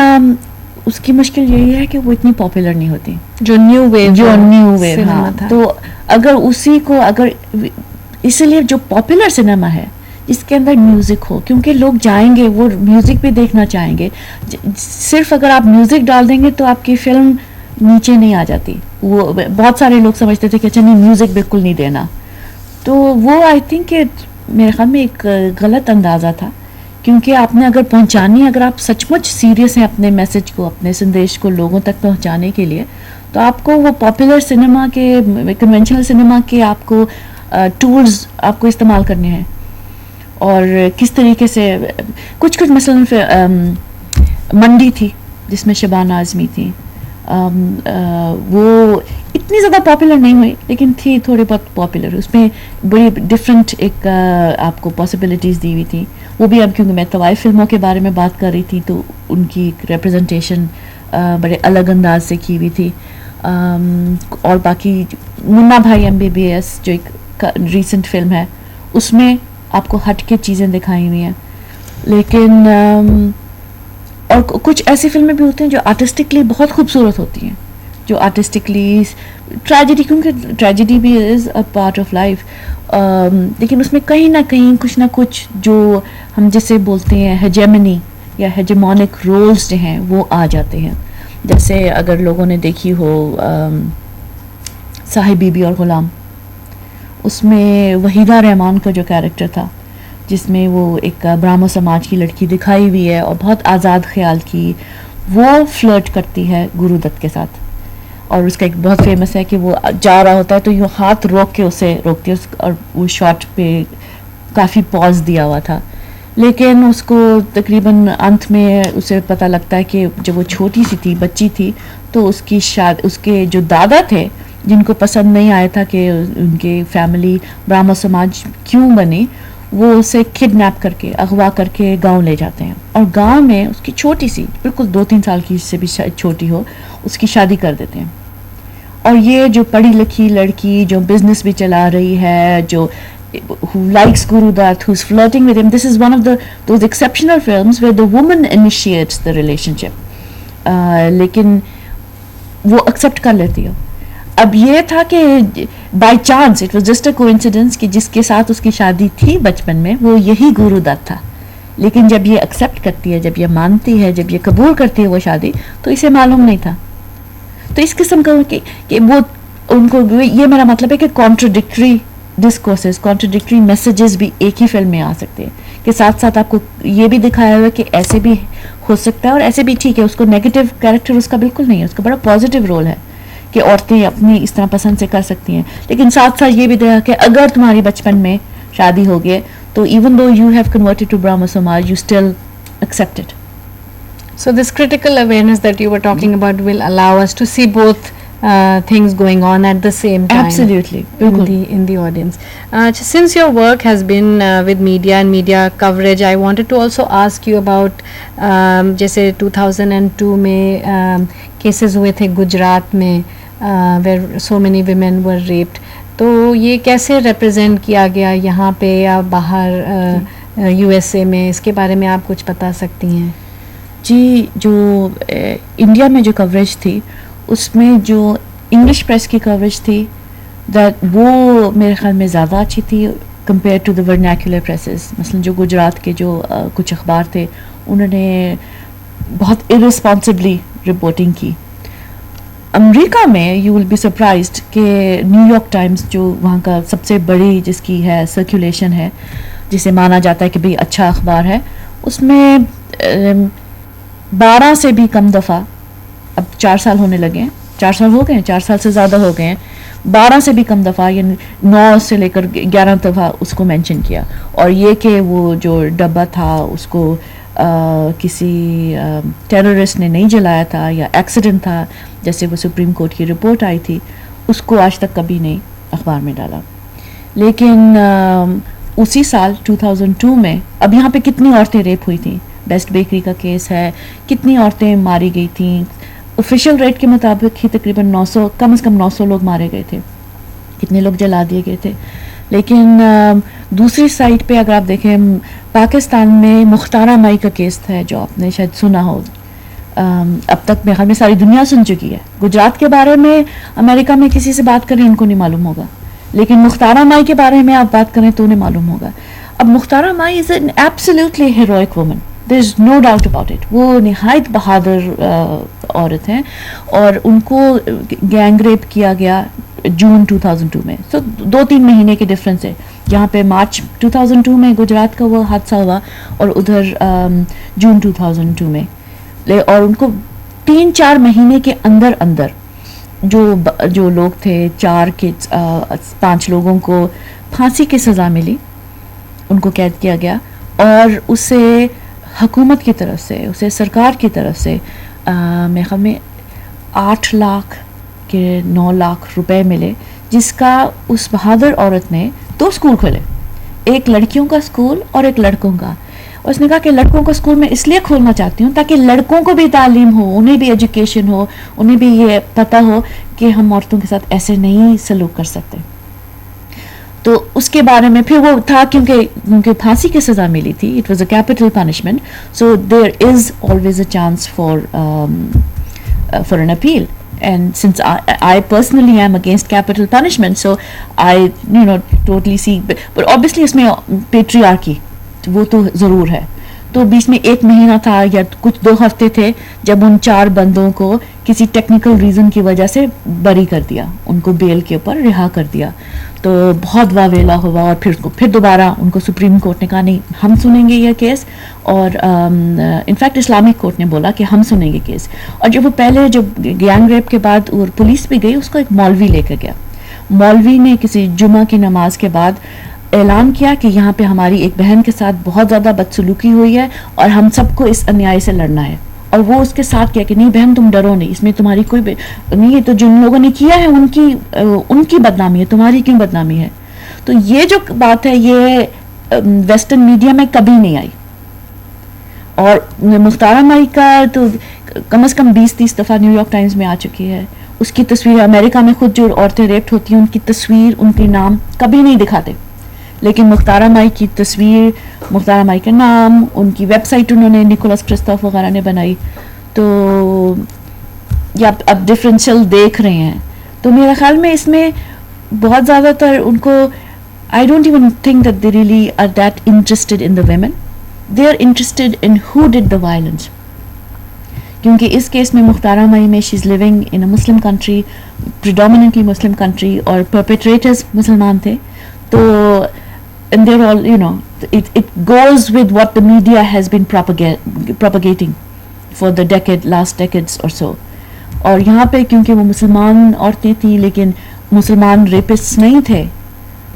اس کی مشکل یہی ہے کہ وہ اتنی پاپولر نہیں ہوتی. جو نیو ویو ہاں, تو اگر اسی کو اسی لیے جو پاپولر سنیما ہے جس کے اندر میوزک ہو, کیونکہ لوگ جائیں گے وہ میوزک بھی دیکھنا چاہیں گے. صرف اگر آپ میوزک ڈال دیں گے تو آپ کی فلم نیچے نہیں آ جاتی. وہ بہت سارے لوگ سمجھتے تھے کہ اچھا نہیں میوزک بالکل نہیں دینا, تو وہ آئی تھنک کہ میرے خیال میں ایک غلط اندازہ تھا, کیونکہ آپ نے اگر پہنچانی, اگر آپ سچ مچ سیریس ہیں اپنے میسج کو, اپنے سندیش کو لوگوں تک پہنچانے کے لیے, تو آپ کو وہ پاپولر سنیما کے, کنونشنل سنیما کے آپ کو ٹولز آپ کو استعمال کرنے ہیں. اور کس طریقے سے کچھ مثلاً منڈی تھی جس میں شبانہ اعظمی تھی, وہ اتنی زیادہ پاپولر نہیں ہوئی لیکن تھی تھوڑی بہت پاپولر, اس میں بڑی ڈفرینٹ ایک آپ کو پاسبلٹیز دی ہوئی تھی. وہ بھی اب کیونکہ میں طوائف فلموں کے بارے میں بات کر رہی تھی تو ان کی ایک ریپرزنٹیشن بڑے الگ انداز سے کی ہوئی تھی. اور باقی منا بھائی MBBS جو ایک ریسنٹ فلم ہے, اس میں آپ کو ہٹ کے چیزیں دکھائی ہوئی ہیں. لیکن اور کچھ ایسی فلمیں بھی ہوتی ہیں جو آرٹسٹکلی بہت خوبصورت ہوتی ہیں, جو آرٹسٹکلی ٹریجڈی, کیونکہ ٹریجڈی بھی از اے پارٹ آف لائف, لیکن اس میں کہیں نہ کہیں کچھ نہ کچھ جو ہم جسے بولتے ہیں ہیجیمنی یا ہیجیمونک رولز جو ہیں وہ آ جاتے ہیں. جیسے اگر لوگوں نے دیکھی ہو صاحب بی بی اور غلام, اس میں وحیدہ رحمان کا جو کیریکٹر تھا, جس میں وہ ایک برہمو سماج کی لڑکی دکھائی ہوئی ہے اور بہت آزاد خیال کی, وہ فلرٹ کرتی ہے گرو دت کے ساتھ. اور اس کا ایک بہت فیمس ہے کہ وہ جا رہا ہوتا ہے تو یوں ہاتھ روک کے اسے روکتی ہے, اور وہ شاٹ پہ کافی پاز دیا ہوا تھا. لیکن اس کو تقریباً انت میں اسے پتہ لگتا ہے کہ جب وہ چھوٹی سی تھی, بچی تھی, تو اس کی اس کے جو دادا تھے جن کو پسند نہیں آیا تھا کہ ان کے فیملی برہمو سماج کیوں بنی, وہ اسے کڈنیپ کر کے, اغوا کر کے گاؤں لے جاتے ہیں, اور گاؤں میں اس کی چھوٹی سی, بالکل 2-3 سال کی سے بھی چھوٹی ہو, اس کی شادی کر دیتے ہیں. اور یہ جو پڑھی لکھی لڑکی جو بزنس بھی چلا رہی ہے, جو who likes Guru Dutt, who's flirting with him, this is one of those exceptional films where the woman initiates the relationship, لیکن وہ accept کر لیتی ہے. اب یہ تھا کہ by chance it was just a coincidence کہ جس کے ساتھ اس کی شادی تھی بچپن میں وہ یہی گرو دت تھا, لیکن جب یہ ایکسیپٹ کرتی ہے, جب یہ مانتی ہے, جب یہ قبول کرتی ہے وہ شادی, تو اسے معلوم نہیں تھا. تو اس قسم کا کہ وہ ان کو, یہ میرا مطلب ہے کہ کانٹرڈکٹری ڈسکورسز, کانٹرڈکٹری میسیجز بھی ایک ہی فلم میں آ سکتے ہیں, کہ ساتھ ساتھ آپ کو یہ بھی دکھایا ہوا ہے کہ ایسے بھی ہو سکتا ہے اور ایسے بھی ٹھیک ہے. اس کو نیگیٹو کیریکٹر اس کا بالکل نہیں ہے, اس کا بڑا پازیٹیو رول ہے کہ عورتیں اپنی اس طرح پسند سے کر سکتی ہیں. لیکن ساتھ ساتھ یہ بھی دیکھا کہ اگر تمہاری بچپن میں شادی ہو گئی تو even though you have converted to Brahmo Samaj, you still accept it. So this critical awareness that you were talking about will allow us to see both things going on at the same time. Absolutely. In the audience. Since your work has been with media and media coverage, I wanted to also ask you about جیسے 2002 میں cases ہوئے تھے گجرات میں where so many women were raped. تو یہ کیسے represent کیا گیا یہاں پہ یا باہر USA میں, اس کے بارے میں آپ کچھ بتا سکتی ہیں؟ جی, جو انڈیا میں جو کوریج تھی اس میں جو انگلش پریس کی کوریج تھی وہ میرے خیال میں زیادہ اچھی تھی کمپیئر ٹو دا ورنیکولر پریسز. مثلا جو گجرات کے جو کچھ اخبار تھے انہوں نے بہت ارسپانسبلی رپورٹنگ کی. امریکہ میں یو ول بی سرپرائزڈ کہ نیو یارک ٹائمز جو وہاں کا سب سے بڑی جس کی ہے سرکولیشن ہے, جسے مانا جاتا ہے کہ بھئی اچھا اخبار ہے, اس میں 12 سے بھی کم دفعہ, اب 4 سال ہونے لگے ہیں, 4 سال ہو گئے ہیں, 4 سال سے زیادہ ہو گئے ہیں, 12 سے بھی کم دفعہ یعنی 9 سے لے کر 11 دفعہ اس کو مینشن کیا. اور یہ کہ وہ جو ڈبہ تھا اس کو کسی ٹیررسٹ نے نہیں جلایا تھا یا ایکسیڈنٹ تھا جیسے وہ سپریم کورٹ کی رپورٹ آئی تھی, اس کو آج تک کبھی نہیں اخبار میں ڈالا. لیکن اسی سال 2002 میں اب یہاں پہ کتنی عورتیں ریپ ہوئی تھیں, بیسٹ بیکری کا کیس ہے, کتنی عورتیں ماری گئی تھیں, آفیشیل ریٹ کے مطابق ہی تقریباً 900 کم از کم 900 لوگ مارے گئے تھے, کتنے لوگ جلا دیے گئے تھے. لیکن دوسری سائڈ پہ اگر آپ دیکھیں پاکستان میں مختارہ مائی کا کیس ہے جو آپ نے شاید سنا ہو, اب تک میرے خیال میں ساری دنیا سن چکی ہے. گجرات کے بارے میں امریکہ میں کسی سے بات کریں ان کو نہیں معلوم ہوگا, لیکن مختارہ مائی کے بارے میں آپ بات کریں تو انہیں معلوم ہوگا. اب Mukhtara Mai is an absolutely heroic woman, there is no doubt about it. وہ نہایت بہادر عورت ہیں اور ان کو گینگ ریپ کیا گیا جون 2002 میں. سو 2-3 مہینے کے ڈفرینس ہے. یہاں پہ مارچ 2002 میں گجرات کا وہ حادثہ ہوا اور ادھر جون 2002 میں, اور ان کو 3-4 مہینے کے اندر اندر جو لوگ تھے 5 لوگوں کو پھانسی کی سزا ملی, ان کو قید کیا گیا. اور اسے حکومت کی طرف سے, اسے سرکار کی طرف سے میرے خیال میں 8 لاکھ کے 9 لاکھ روپے ملے, جس کا اس بہادر عورت نے 2 اسکول کھولے, ایک لڑکیوں کا اسکول اور ایک لڑکوں کا. اور اس نے کہا کہ لڑکوں کا اسکول میں اس لیے کھولنا چاہتی ہوں تاکہ لڑکوں کو بھی تعلیم ہو, انہیں بھی ایجوکیشن ہو, انہیں بھی یہ پتہ ہو کہ ہم عورتوں کے ساتھ ایسے نہیں سلوک کر سکتے. تو اس کے بارے میں پھر وہ تھا کیونکہ پھانسی کی سزا ملی تھی, it was A capital punishment, so there is always a chance for an appeal. And since I personally am against capital punishment, so I totally see, but obviously اس میں patriarchy وہ تو ضرور ہے. تو بیچ میں 1 مہینہ تھا یا کچھ 2 ہفتے تھے جب ان 4 بندوں کو کسی ٹیکنیکل ریزن کی وجہ سے بری کر دیا, ان کو بیل کے اوپر رہا کر دیا. تو بہت واویلا ہوا اور پھر دوبارہ ان کو سپریم کورٹ نے کہا نہیں ہم سنیں گے یہ کیس, اور انفیکٹ اسلامک کورٹ نے بولا کہ ہم سنیں گے کیس. اور جب وہ پہلے جب گینگ ریپ کے بعد اور پولیس بھی گئی, اس کو ایک مولوی لے کے گیا. مولوی نے کسی جمعہ کی نماز کے بعد اعلان کیا کہ یہاں پہ ہماری ایک بہن کے ساتھ بہت زیادہ بدسلوکی ہوئی ہے اور ہم سب کو اس انیائی سے لڑنا ہے. اور وہ اس کے ساتھ کیا کہ نہیں بہن تم ڈرو نہیں, اس میں تمہاری کوئی نہیں ہے, تو جن لوگوں نے کیا ہے ان کی بدنامی ہے, تمہاری کیوں بدنامی ہے. تو یہ جو بات ہے یہ ویسٹرن میڈیا میں کبھی نہیں آئی. اور مختارہ مائی کا تو کم از کم 20-30 دفعہ نیو یارک ٹائمز میں آ چکی ہے. اس کی تصویر امریکہ میں خود جو عورتیں ریپٹ ہوتی ہیں ان کی تصویر, ان کے نام کبھی نہیں دکھاتے, لیکن مختارہ مائی کی تصویر, مختارہ مائی کے نام, ان کی ویب سائٹ انہوں نے نیکولس کرسٹوف وغیرہ نے بنائی. تو یہ اب ڈفرینشیل دیکھ رہے ہیں. تو میرے خیال میں اس میں بہت زیادہ تر ان کو I don't even think that they really are that interested in the women. They are interested in who did the violence. کیونکہ اس کیس میں مختارہ مائی میں she is living in a Muslim country, predominantly Muslim country, اور perpetrators مسلمان تھے. تو and they're all It goes with what the media has been propagating for the last decades or so. اور یہاں پہ کیونکہ وہ مسلمان عورتیں تھیں لیکن مسلمان ریپسٹ نہیں تھے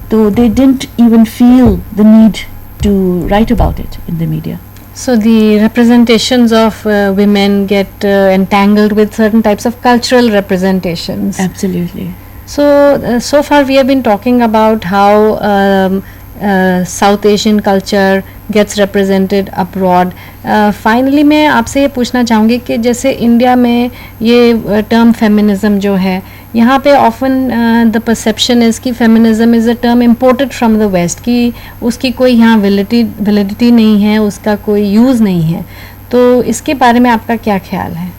تو they didn't even feel the need to write about it in the media. So the representations of women get entangled with certain types of cultural representations. Absolutely. So far we have been talking about how South Asian culture gets represented abroad. Finally میں آپ سے یہ پوچھنا چاہوں گی کہ جیسے India میں یہ ٹرم فیمنزم جو ہے یہاں پہ often the perception is کہ feminism is a term imported from the west کہ اس کی کوئی یہاں validity نہیں ہے, اس کا کوئی یوز نہیں ہے. تو اس کے بارے میں آپ کا کیا خیال ہے؟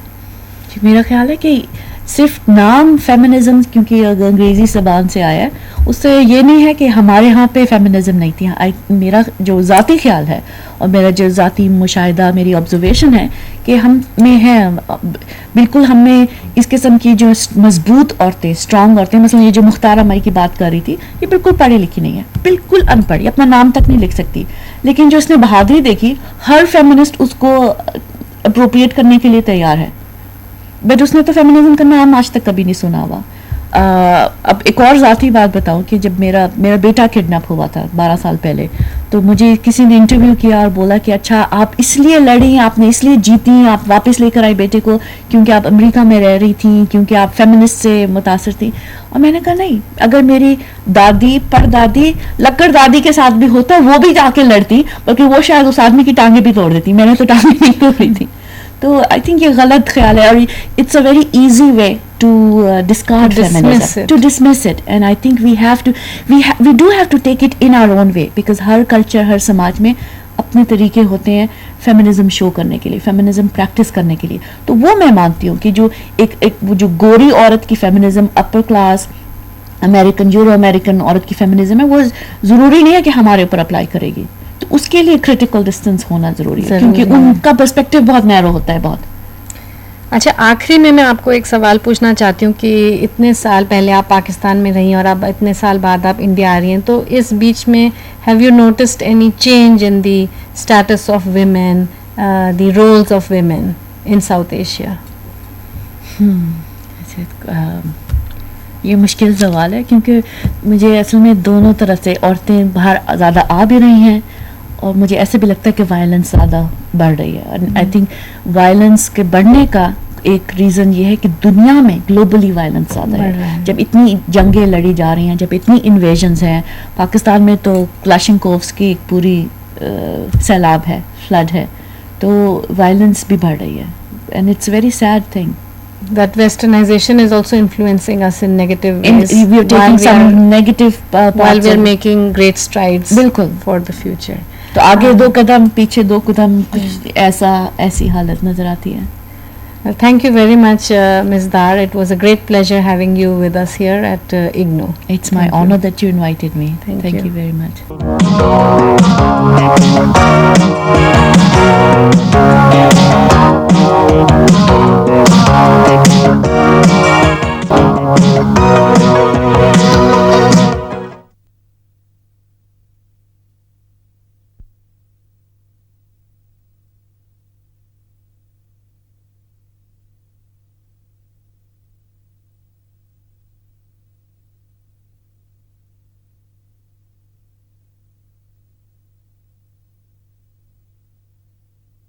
میرا خیال ہے کہ صرف نام فیمنزم کیونکہ انگریزی زبان سے آیا ہے اس سے یہ نہیں ہے کہ ہمارے ہاں پہ فیمنزم نہیں تھی. میرا جو ذاتی خیال ہے اور میرا جو ذاتی مشاہدہ میری آبزرویشن ہے کہ ہم میں ہے بالکل ہم میں اس قسم کی جو مضبوط عورتیں اسٹرانگ عورتیں مثلا یہ جو مختار مائی کی بات کر رہی تھی یہ بالکل پڑھی لکھی نہیں ہے, بالکل ان پڑھی, اپنا نام تک نہیں لکھ سکتی, لیکن جو اس نے بہادری دیکھی ہر فیمنسٹ اس کو اپروپریٹ کرنے کے لیے تیار ہے. بٹ اس نے تو فیمنزم کا نام آج تک کبھی نہیں سنا ہوا. اب ایک اور ذاتی بات بتاؤں کہ جب میرا بیٹا کڈنیپ ہوا تھا 12 سال پہلے تو مجھے کسی نے انٹرویو کیا اور بولا کہ اچھا آپ اس لیے لڑیں, آپ نے اس لیے جیتی, آپ واپس لے کر آئی بیٹے کو کیونکہ آپ امریکہ میں رہ رہی تھیں, کیونکہ آپ فیمنسٹ سے متاثر تھیں. اور میں نے کہا نہیں, اگر میری دادی پردادی لکڑ دادی کے ساتھ بھی ہوتا وہ بھی جا کے لڑتی, بلکہ وہ شاید اس آدمی کی ٹانگیں بھی توڑ دیتی, میں نے تو ٹانگیں نہیں توڑی تھی. تو آئی تھنک یہ غلط خیال ہے اور it's a very easy way to discard feminism, to dismiss it. And I think we do have to take it in our own way because ہر کلچر ہر سماج میں اپنے طریقے ہوتے ہیں فیمنزم شو کرنے کے لیے, فیمنزم پریکٹس کرنے کے لیے. تو وہ میں مانتی ہوں کہ جو ایک وہ جو گوری عورت کی feminism, upper class American euro American عورت کی فیمنزم ہے, وہ ضروری نہیں ہے کہ ہمارے اوپر اپلائی کرے گی. تو اس کے لیے کریٹیکل ڈسٹینس ہونا ضروری ہے کیونکہ ان کا پرسپیکٹو بہت نیرو ہوتا ہے بہت. اچھا آخری میں آپ کو ایک سوال پوچھنا چاہتی ہوں کہ اتنے سال پہلے آپ پاکستان میں رہی اور اب اتنے سال بعد آپ انڈیا آ رہی ہیں, تو اس بیچ میں have you noticed any change in the status of women, the roles of women in South Asia? یہ مشکل سوال ہے کیونکہ مجھے اصل میں دونوں طرف سے عورتیں باہر زیادہ آ بھی رہی ہیں اور مجھے ایسے بھی لگتا ہے کہ وائلنس زیادہ بڑھ رہی ہے. آئی تھنک وائلنس کے بڑھنے کا ایک ریزن یہ ہے کہ دنیا میں گلوبلی وائلنس زیادہ ہے. جب اتنی جنگیں لڑی جا رہی ہیں, جب اتنی انویژنز ہیں, پاکستان میں تو کلاشنکوفس کی ایک پوری سیلاب ہے, فلڈ ہے, تو وائلنس بھی بڑھ رہی ہے. And it's very sad thing that westernization is also influencing us in negative ways. We are taking some negative while we are making great strides بالکل for the future. تو آگے 2 قدم پیچھے 2 قدم ایسی حالت نظر آتی ہے. Well, thank you very much, Ms. Dar. It was a great pleasure having you with us here at IGNOU. It's my honor that you invited me. Thank you very much.